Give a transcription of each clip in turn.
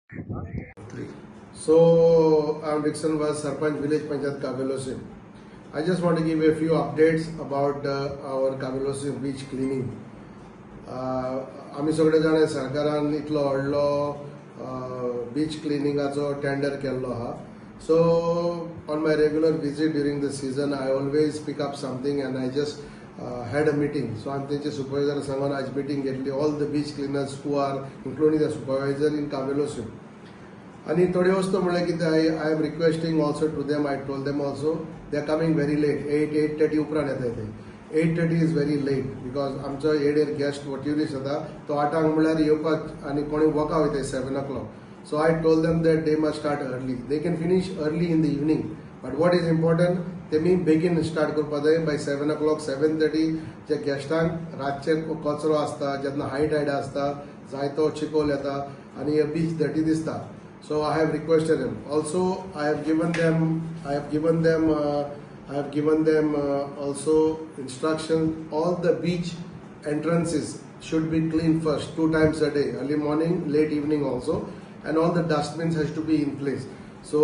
So I'm Dixon was Sarpanch Village Panchayat Kabelosim. I just want to give a few updates about our Kabelosim beach cleaning. आम्ही सगळे जाण सरकारान इतलो व्हडलो बीच क्लिनिंगाचो tender केल्लो आहा. So on my regular visit during the season, I always pick up something and I just had a meeting. So I'm teaching supervisor सांगून आज meeting घेतली all the beach cleaners who are including the supervisor in Kabelosim. आणि थोडी वस्तू म्हणल्यार कितें I am requesting also to them. I told them also they are coming very late. 8:30 उपरांत येता ते. 8:30 इज व्हेरी लेट बिकॉज आमचो येडेर गेस्ट वो ट्युरिस्ट येता तो 8 म्हणल्यार येवपाक आनी कोणी वॉका वयता 7 o'clock. So I told them that they must start early. They can finish early in the evening. But what is important, तेमी बेगीन स्टार्ट करपा जाय. बाय 7 o'clock 7:30 जे गेस्टांक रातचे कचरो आसता, जेन्ना हाय टायड आसता, जायतो चिकोल येता आनी बीच डर्टी दिसता. So I have requested them. Also, I have given them also instruction. All the beach entrances should be cleaned first 2 times a day, early morning, late evening also, and all the dustbins has to be in place. So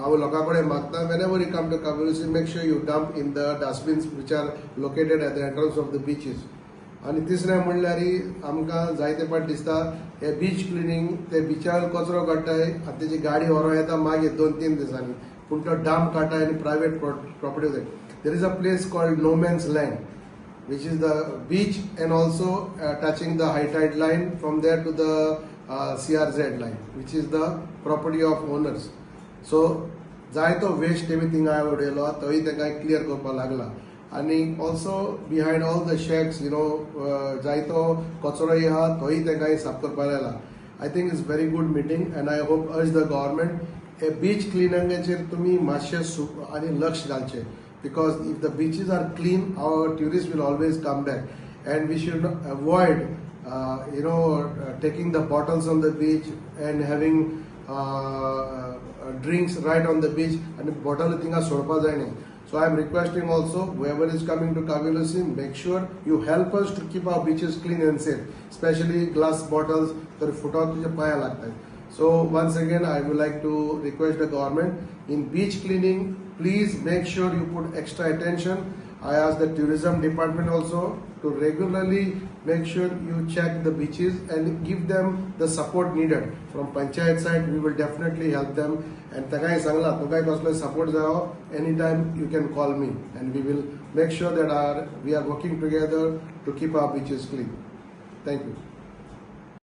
our lokakode magta, whenever you come to Kabelosim, make sure you dump in the dustbins which are located at the entrance of the beaches. आणि तिसरें म्हणल्यार आमकां जायते पाट दिसता हे बीच cleaning ते बिचार कचरो काडटाय आनी तेजी गाडी व्हरों येता मागीर 2-3 दिसांनी, पूण तो डांप काडटाय आनी प्रायवेट प्रॉपर्टी जाय. There is a place called no man's land which is the beach and also touching the high tide line. From there to the CRZ line, which is the property of owners. So जायतो waste तेमी थिंगा उडयलो तोय तेका clear करपाक लागला. आणि also behind all the shacks जायतो कचरोय आहा तोय तेंकाय साफ करपाक लायला. I think it's very good meeting and I hope urge the government हे बीच क्लिनिंगेचेर तुमी मातशें आनी लक्ष घालचें. Because if the beaches are clean our tourist will always come back and we should avoid taking the bottles on the beach and having drinks right on the beach and bottle थिंगा सोडपा जाय न्ही. So I am requesting also whoever is coming to Kabelosim, make sure you help us to keep our beaches clean and safe, especially glass bottles तर फुटाव तुझे पाया लागतात. So once again I would like to request the government in beach cleaning, please make sure you put extra attention. I ask the tourism department also to regularly make sure you check the beaches and give them the support needed. From Panchayat side, we will definitely help them. And takai sangla, takai kasle support jao, anytime you can call me and we will make sure that we are working together to keep our beaches clean. Thank you.